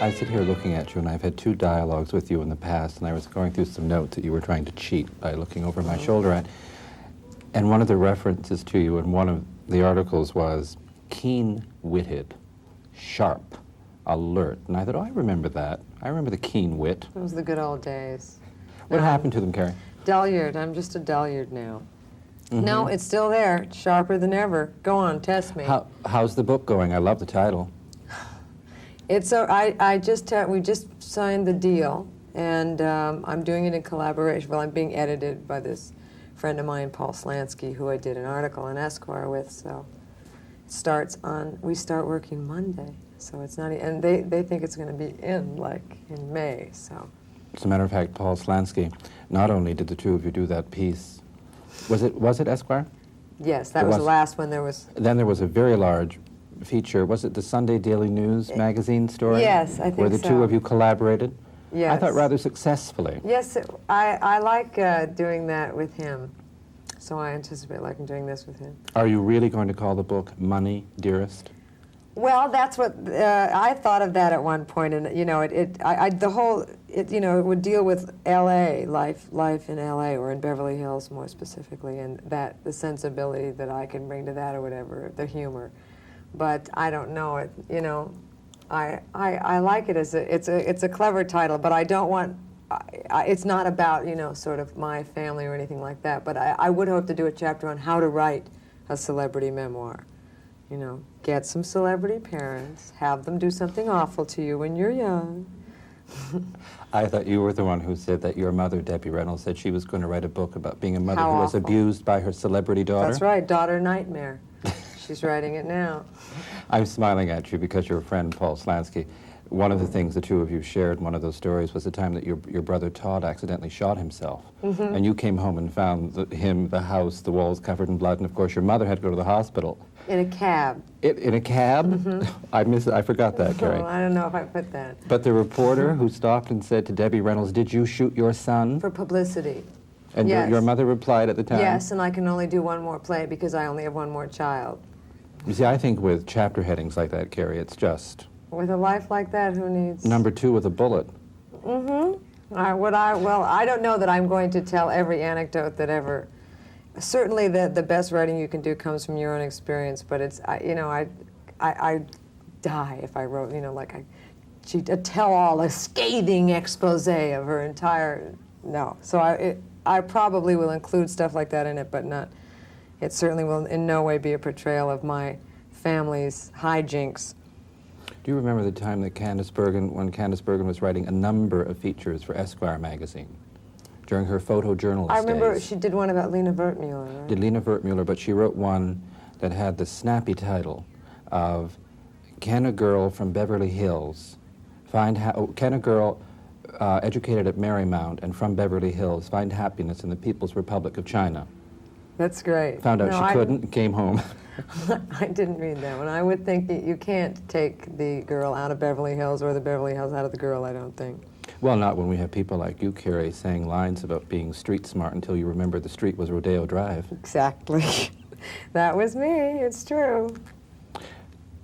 I sit here looking at you, and I've had 2 dialogues with you in the past, and I was going through some notes that you were trying to cheat by looking over my shoulder at. And one of the references to you in one of the articles was keen-witted, sharp, alert. And I thought, oh, I remember that. I remember the keen wit. It was the good old days. What happened to them, Carrie? Dullard. I'm just a dullard now. No, it's still there. It's sharper than ever. Go on, test me. How's the book going? I love the title. It's we just signed the deal, and I'm doing it in collaboration. Well, I'm being edited by this friend of mine, Paul Slansky, who I did an article in Esquire with. So we start working Monday. So it's not, and they think it's going to be in May. So. As a matter of fact, Paul Slansky, not only did the 2 of you do that piece, was it Esquire? Yes, that was the last one. Then there was a very large feature. Was it the Sunday Daily News magazine story? Yes, I think so. Where the 2 of you collaborated? Yes. I thought rather successfully. Yes, I like doing that with him. So I anticipate liking doing this with him. Are you really going to call the book Money, Dearest? Well, that's what I thought of that at one point, and it would deal with L.A. life in L.A. or in Beverly Hills more specifically, and the sensibility that I can bring to that or whatever, the humor. But I don't know it. I like it as it's a clever title, but I don't want. It's not about sort of my family or anything like that. But I would hope to do a chapter on how to write a celebrity memoir. Get some celebrity parents, have them do something awful to you when you're young. I thought you were the one who said that your mother, Debbie Reynolds, said she was going to write a book about being a mother How who was awful. abused by her celebrity daughter. That's right, daughter nightmare. She's writing it now. I'm smiling at you because your friend, Paul Slansky, one of the things the 2 of you shared in one of those stories was the time that your brother Todd accidentally shot himself. And you came home and found the house, the walls covered in blood, and of course your mother had to go to the hospital. In a cab. In a cab? I forgot that, Carrie. I don't know if I put that. But the reporter who stopped and said to Debbie Reynolds, "Did you shoot your son?" For publicity. And yes. your mother replied at the time? Yes, and I can only do one more play because I only have one more child. You see, I think with chapter headings like that, Carrie, it's just... With a life like that, who needs... Number 2 with a bullet. Well, I don't know that I'm going to tell every anecdote that ever... Certainly the best writing you can do comes from your own experience, but it's, I'd die if I wrote, she'd tell a scathing expose of her entire... No. So I probably will include stuff like that in it, but not... It certainly will in no way be a portrayal of my family's hijinks. Do you remember the time that when Candice Bergen was writing a number of features for Esquire magazine during her photojournalist I remember days? she did one about Lena Wertmuller, right? Did Lena Wertmuller, but she wrote one that had the snappy title of Can a Girl from Beverly Hills Can a Girl educated at Marymount and from Beverly Hills find happiness in the People's Republic of China? That's great. Found out she couldn't, came home. I didn't read that one. I would think you can't take the girl out of Beverly Hills or the Beverly Hills out of the girl, I don't think. Well, not when we have people like you, Carrie, saying lines about being street smart until you remember the street was Rodeo Drive. Exactly. That was me. It's true.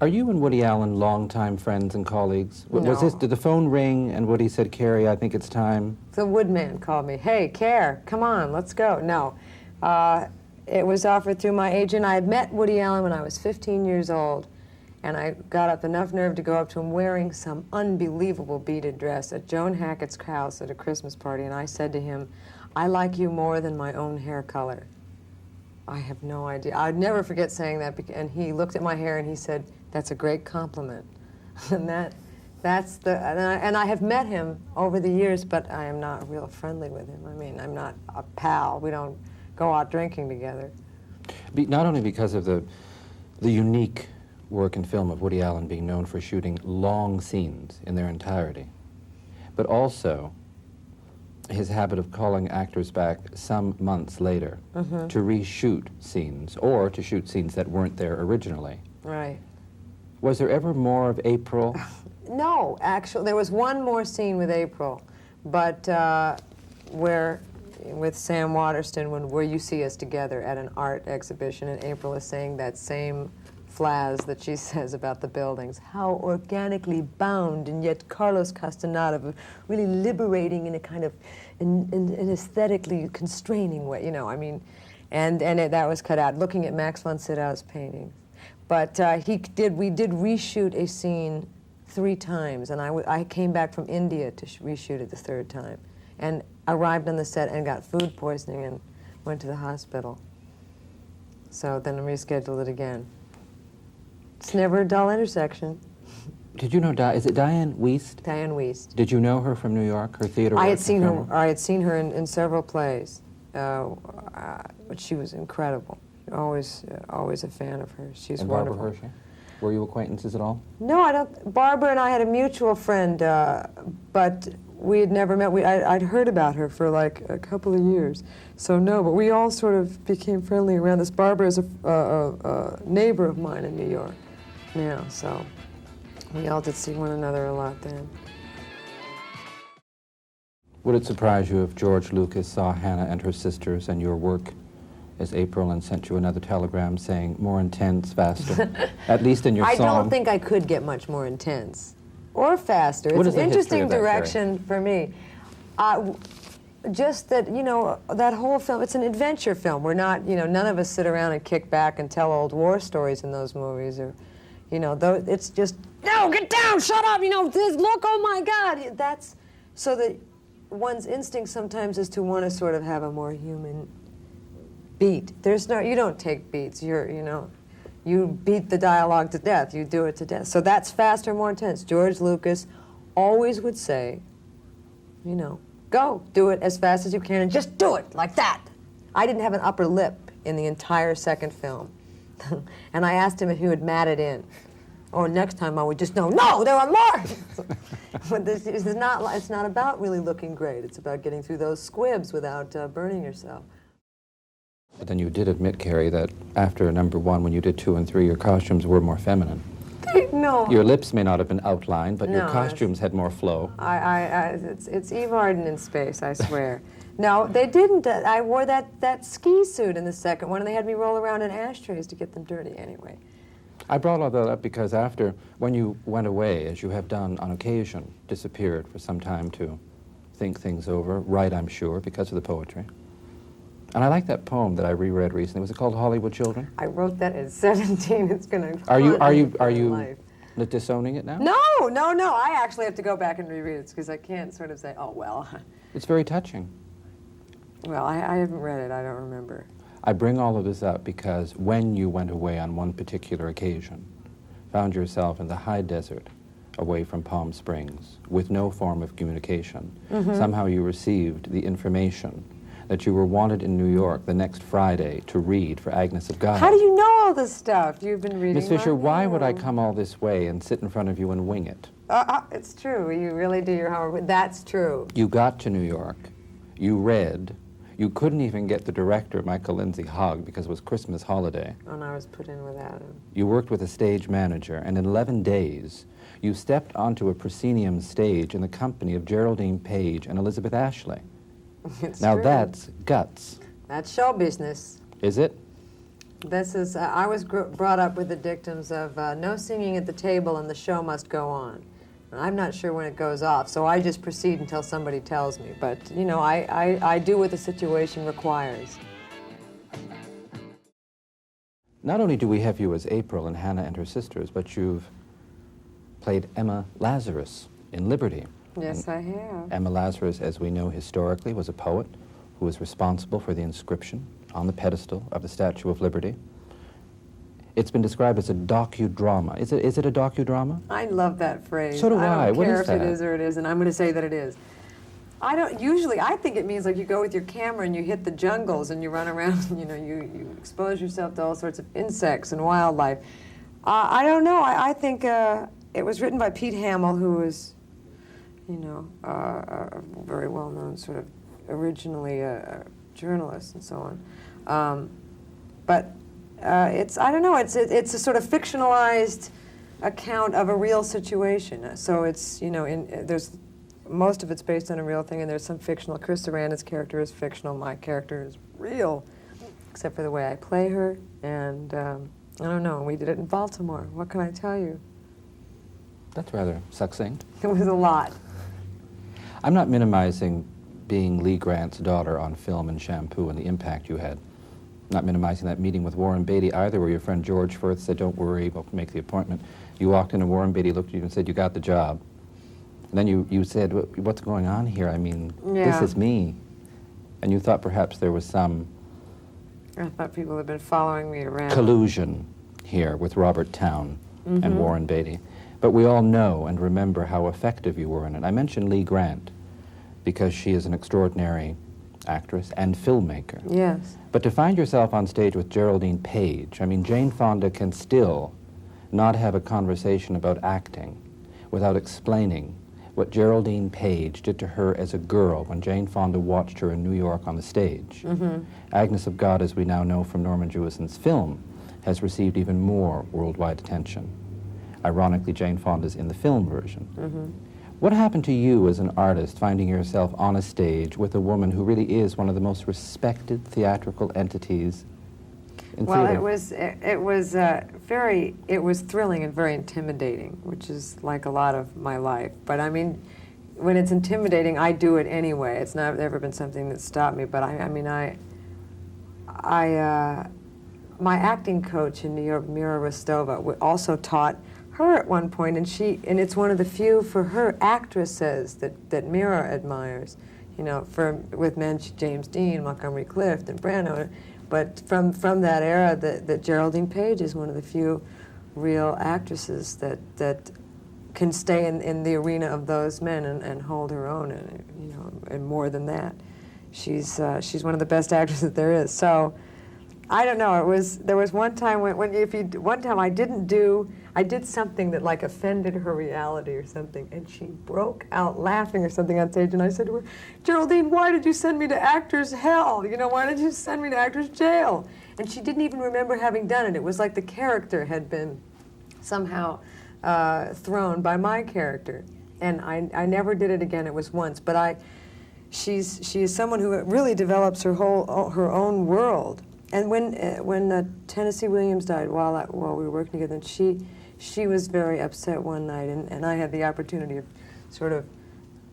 Are you and Woody Allen longtime friends and colleagues? No. Did the phone ring and Woody said, "Carrie, I think it's time"? The Woodman called me. Hey, Care, come on, let's go. No. It was offered through my agent. I had met Woody Allen when I was 15 years old, and I got up enough nerve to go up to him wearing some unbelievable beaded dress at Joan Hackett's house at a Christmas party, and I said to him, "I like you more than my own hair color." I have no idea. I'd never forget saying that, and he looked at my hair and he said, "That's a great compliment." And I have met him over the years, but I am not real friendly with him. I mean, I'm not a pal. We don't go out drinking together. Not only because of the unique work in film of Woody Allen being known for shooting long scenes in their entirety, but also his habit of calling actors back some months later to reshoot scenes or to shoot scenes that weren't there originally. Right. Was there ever more of April? No, actually, there was one more scene with April, but with Sam Waterston, where you see us together at an art exhibition, and April is saying that same flaz that she says about the buildings. How organically bound and yet Carlos Castaneda, really liberating in a kind of an aesthetically constraining way, you know, I mean, that was cut out, looking at Max von Sydow's paintings. But we did reshoot a scene 3 times, and I came back from India to reshoot it the 3rd time, and arrived on the set and got food poisoning and went to the hospital. So then I rescheduled it again. It's never a dull intersection. Did you know, is it Diane Wiest? Diane Wiest. Did you know her from New York, her theater work? I had seen her in several plays, but she was incredible. Always a fan of hers. She's and wonderful. Barbara Hershey? Were you acquaintances at all? No, I don't. Barbara and I had a mutual friend, but we had never met. I'd heard about her for like a couple of years, so no. But we all sort of became friendly around this. Barbara is a neighbor of mine in New York now, so we all did see one another a lot then. Would it surprise you if George Lucas saw Hannah and her sisters and your work as April and sent you another telegram saying more intense, faster, at least in your I song? don't think I could get much more intense or faster. What It's is an the history interesting of that, direction for me. Just that, you know, that whole film, it's an adventure film. We're not, you know, none of us sit around and kick back and tell old war stories in those movies, or, you know, it's just, no, get down, shut up, you know, this, look, oh my God. That's, so that one's instinct sometimes is to want to sort of have a more human beat. There's no, you don't take beats, you beat the dialogue to death, you do it to death. So that's faster, more intense. George Lucas always would say, you know, go, do it as fast as you can, and just do it like that. I didn't have an upper lip in the entire second film. And I asked him if he would mat it in. Or next time I would just know, no, there are more! But it's not about really looking great. It's about getting through those squibs without burning yourself. But then you did admit, Carrie, that after number 1, when you did 2 and 3, your costumes were more feminine. No. Your lips may not have been outlined, but your No, costumes had more flow. It's Eve Arden in space, I swear. No, they didn't. I wore that ski suit in the second one, and they had me roll around in ashtrays to get them dirty anyway. I brought all that up because after, when you went away, as you have done on occasion, disappeared for some time to think things over, write, I'm sure, because of the poetry. And I like that poem that I reread recently. Was it called Hollywood Children? I wrote that at 17. It's going to Are you disowning it now? No. I actually have to go back and reread it because I can't sort of say, oh, well. It's very touching. Well, I haven't read it. I don't remember. I bring all of this up because when you went away on one particular occasion, found yourself in the high desert away from Palm Springs with no form of communication, somehow you received the information that you were wanted in New York the next Friday to read for Agnes of God. How do you know all this stuff? You've been reading. Miss Fisher, why would I come all this way and sit in front of you and wing it? It's true. You really do your homework. That's true. You got to New York. You read. You couldn't even get the director, Michael Lindsay Hogg, because it was Christmas holiday. Oh, and I was put in without him. You worked with a stage manager, and in 11 days, you stepped onto a proscenium stage in the company of Geraldine Page and Elizabeth Ashley. It's now true. that's guts. That's show business. Is it? This is, I was brought up with the dictums of no singing at the table and the show must go on. And I'm not sure when it goes off, so I just proceed until somebody tells me. But, you know, I do what the situation requires. Not only do we have you as April and Hannah and her sisters, but you've played Emma Lazarus in Liberty. Yes, I have. Emma Lazarus, as we know historically, was a poet who was responsible for the inscription on the pedestal of the Statue of Liberty. It's been described as a docudrama. Is it a docudrama? I love that phrase. So do I. I don't What care is if it that? is or it isn't. I'm going to say that it is. I think it means like you go with your camera and you hit the jungles and you run around, you know, you expose yourself to all sorts of insects and wildlife. I don't know. I think it was written by Pete Hamill, who was, you know, a very well-known sort of originally a journalist and so on. But it's, I don't know, it's a sort of fictionalized account of a real situation. So it's, you know, there's most of it's based on a real thing, and there's some fictional. Chris Sarandon's character is fictional. My character is real, except for the way I play her. And I don't know. We did it in Baltimore. What can I tell you? That's rather succinct. It was a lot. I'm not minimizing being Lee Grant's daughter on film and Shampoo and the impact you had. Not minimizing that meeting with Warren Beatty either, where your friend George Firth said, don't worry, we'll make the appointment. You walked in and Warren Beatty looked at you and said, you got the job. And then you said, what's going on here? I mean, Yeah. this is me. And you thought perhaps there was some I thought people had been following me around. collusion here with Robert Towne and Warren Beatty. But we all know and remember how effective you were in it. I mentioned Lee Grant because she is an extraordinary actress and filmmaker. Yes. But to find yourself on stage with Geraldine Page, I mean, Jane Fonda can still not have a conversation about acting without explaining what Geraldine Page did to her as a girl when Jane Fonda watched her in New York on the stage. Agnes of God, as we now know from Norman Jewison's film, has received even more worldwide attention. Ironically, Jane Fonda's in the film version. What happened to you as an artist, finding yourself on a stage with a woman who really is one of the most respected theatrical entities in Well, theater? it was thrilling and very intimidating, which is like a lot of my life. But I mean, when it's intimidating, I do it anyway. It's not ever been something that stopped me. But my acting coach in New York, Mira Rostova, also taught her at one point, and it's one of the few for her actresses that Mira admires. You know, with men, James Dean, Montgomery Clift, and Brando. But from that era, that Geraldine Page is one of the few real actresses that can stay in the arena of those men and hold her own, and you know, and more than that, she's one of the best actresses that there is. So, I don't know. There was one time one time I did something that like offended her reality or something, and she broke out laughing or something on stage, and I said to her, Geraldine, why did you send me to actors' hell? You know, why did you send me to actors' jail? And she didn't even remember having done it. It was like the character had been somehow thrown by my character, and I never did it again. It was once, but she is someone who really develops her own world. And when Tennessee Williams died while we were working together, and she was very upset one night, and I had the opportunity of sort of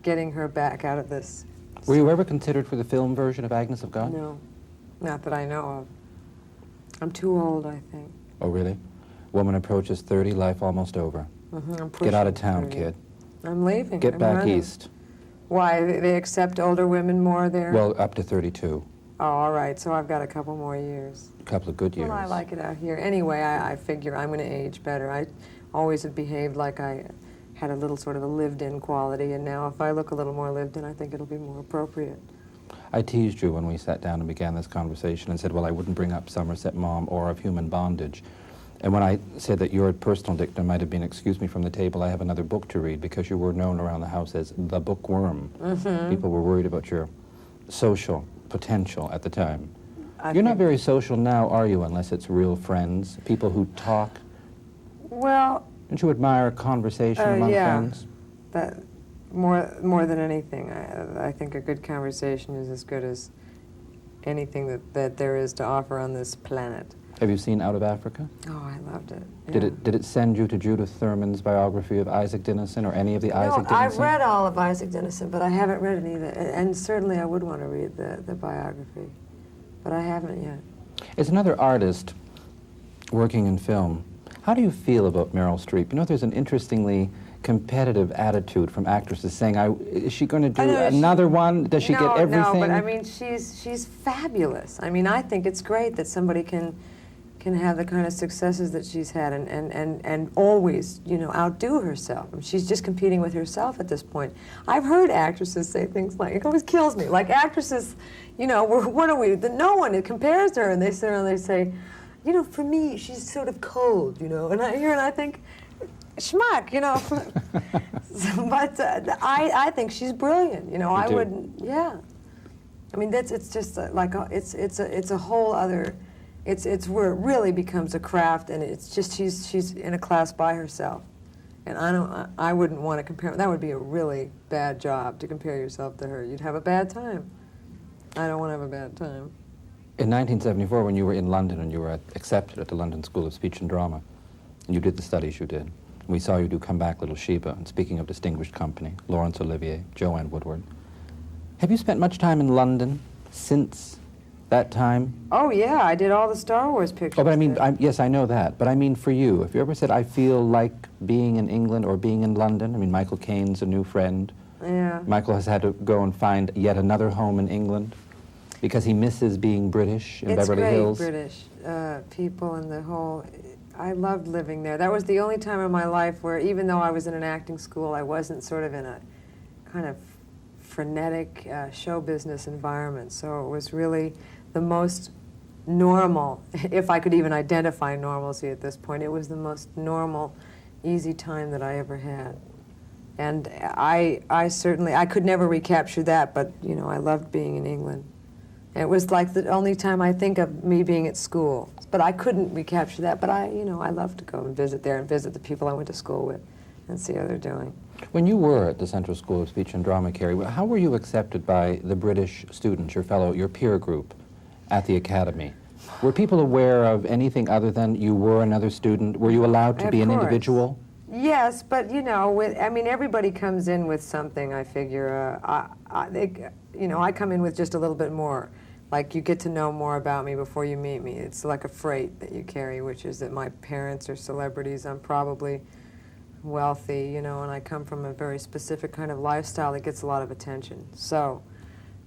getting her back out of this. Were you ever considered for the film version of Agnes of God? No, not that I know of. I'm too old, I think. Oh, really? Woman approaches 30, life almost over. I'm Get out of pushing town, 30. kid. I'm leaving. Get I'm back running. east. Why, they accept older women more there? Well, up to 32. Oh, all right, so I've got a couple more years. A couple of good years. Well, I like it out here. Anyway, I figure I'm going to age better. I always have behaved like I had a little sort of a lived-in quality, and now if I look a little more lived-in, I think it'll be more appropriate. I teased you when we sat down and began this conversation and said, well, I wouldn't bring up Somerset Maugham or Of Human Bondage. And when I said that your personal dictum might have been, excuse me from the table, I have another book to read, because you were known around the house as the bookworm. People were worried about your social potential at the time. You're not very social now, are you, unless it's real friends, people who talk? Well, Don't you admire conversation among friends? That more than anything, I think a good conversation is as good as anything that there is to offer on this planet. Have you seen Out of Africa? Oh, I loved it. Did it send you to Judith Thurman's biography of Isaac Dinesen, or any of the Isaac Dinesen? I've read all of Isaac Dinesen, but I haven't read any of it. And certainly I would want to read the biography, but I haven't yet. As another artist working in film, how do you feel about Meryl Streep? You know, there's an interestingly competitive attitude from actresses saying, is she going to do another one? Does she get everything? No, but I mean, she's fabulous. I mean, I think it's great that somebody can have the kind of successes that she's had and always, you know, outdo herself. I mean, she's just competing with herself at this point. I've heard actresses say things like, it always kills me, like actresses, you know, what are we, no one compares to her, and they sit around and they say, you know, for me, she's sort of cold, you know, and I hear and I think, schmuck, you know. But I think she's brilliant, you know. I wouldn't, yeah. I mean, it's just like, it's a whole other, it's where it really becomes a craft, and it's just, she's in a class by herself. And I wouldn't want to compare, that would be a really bad job to compare yourself to her. You'd have a bad time. I don't want to have a bad time. In 1974, when you were in London and you were accepted at the London School of Speech and Drama, and you did the studies you did, we saw you do Come Back, Little Sheba, and speaking of distinguished company, Laurence Olivier, Joanne Woodward. Have you spent much time in London since that time? Oh, yeah, I did all the Star Wars pictures. Oh, but I mean, there. yes, I know that, but I mean for you, have you ever said, I feel like being in England or being in London? I mean, Michael Caine's a new friend. Yeah. Michael has had to go and find yet another home in England because he misses being British in Beverly Hills. It's great, British people and the whole... I loved living there. That was the only time in my life where, even though I was in an acting school, I wasn't sort of in a kind of frenetic show business environment. So it was really the most normal, if I could even identify normalcy at this point. It was the most normal, easy time that I ever had. And I certainly, I could never recapture that, but, you know, I loved being in England. And it was like the only time I think of me being at school. But I couldn't recapture that, but I love to go and visit there and visit the people I went to school with and see how they're doing. When you were at the Central School of Speech and Drama, Carrie, how were you accepted by the British students, your peer group at the Academy? Were people aware of anything other than you were another student? Were you allowed to be an individual? Yes, but you know, everybody comes in with something. I figure, I come in with just a little bit more. Like, you get to know more about me before you meet me. It's like a freight that you carry, which is that my parents are celebrities. I'm probably wealthy, you know, and I come from a very specific kind of lifestyle that gets a lot of attention. So,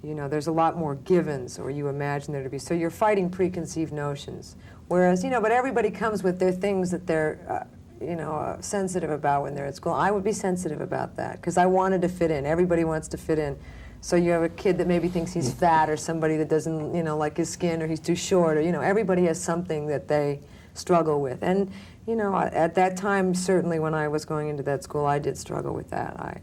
you know, there's a lot more givens, or you imagine there to be. So you're fighting preconceived notions. Whereas, you know, but everybody comes with their things that they're, sensitive about when they're at school. I would be sensitive about that, because I wanted to fit in. Everybody wants to fit in. So you have a kid that maybe thinks he's fat, or somebody that doesn't, you know, like his skin, or he's too short, or, you know, everybody has something that they struggle with. And, you know, at that time, certainly when I was going into that school, I did struggle with that.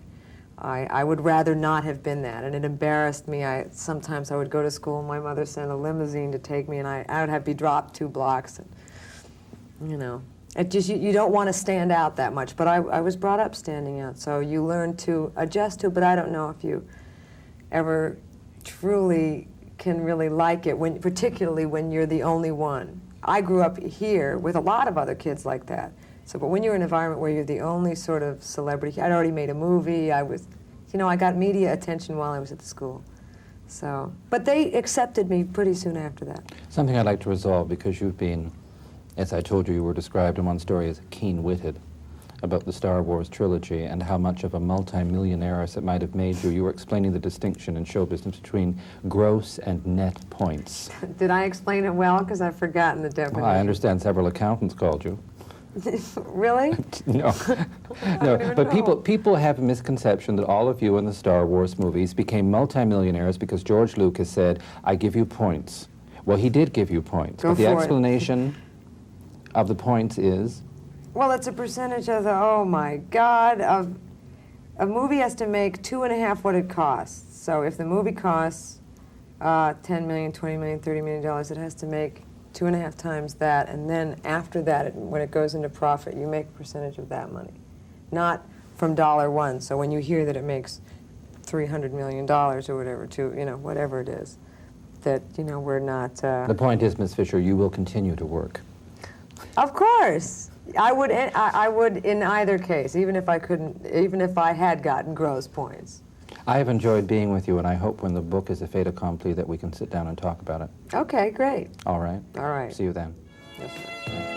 I would rather not have been that, and it embarrassed me. Sometimes I would go to school, and my mother sent a limousine to take me, and I would have to be dropped 2 blocks. And, you know, it just, you don't want to stand out that much. But I was brought up standing out, so you learn to adjust to it, but I don't know if you ever truly can really like it, particularly when you're the only one. I grew up here with a lot of other kids like that. So, but when you're in an environment where you're the only sort of celebrity, I'd already made a movie, I got media attention while I was at the school. So, but they accepted me pretty soon after that. Something I'd like to resolve, because you've been, as I told you, you were described in one story as keen-witted about the Star Wars trilogy and how much of a multi-millionaire it might have made you. You were explaining the distinction in show business between gross and net points. Did I explain it well? Because I've forgotten the definition. Well, I understand several accountants called you. Really? No, no. But people have a misconception that all of you in the Star Wars movies became multimillionaires because George Lucas said, "I give you points." Well, he did give you points, but the explanation of the points is? Well, it's a percentage of the, oh my God, a movie has to make 2.5 what it costs. So if the movie costs $10 million, $20 million, $30 million, it has to make 2.5 times that, and then after that, when it goes into profit, you make a percentage of that money, not from $1. So when you hear that it makes $300 million or whatever, whatever it is, that, we're not... The point is, Ms. Fisher, you will continue to work. Of course. I would in either case, even if I had gotten gross points. I have enjoyed being with you, and I hope when the book is a fait accompli that we can sit down and talk about it. Okay, great. All right. All right. See you then. Yes, sir.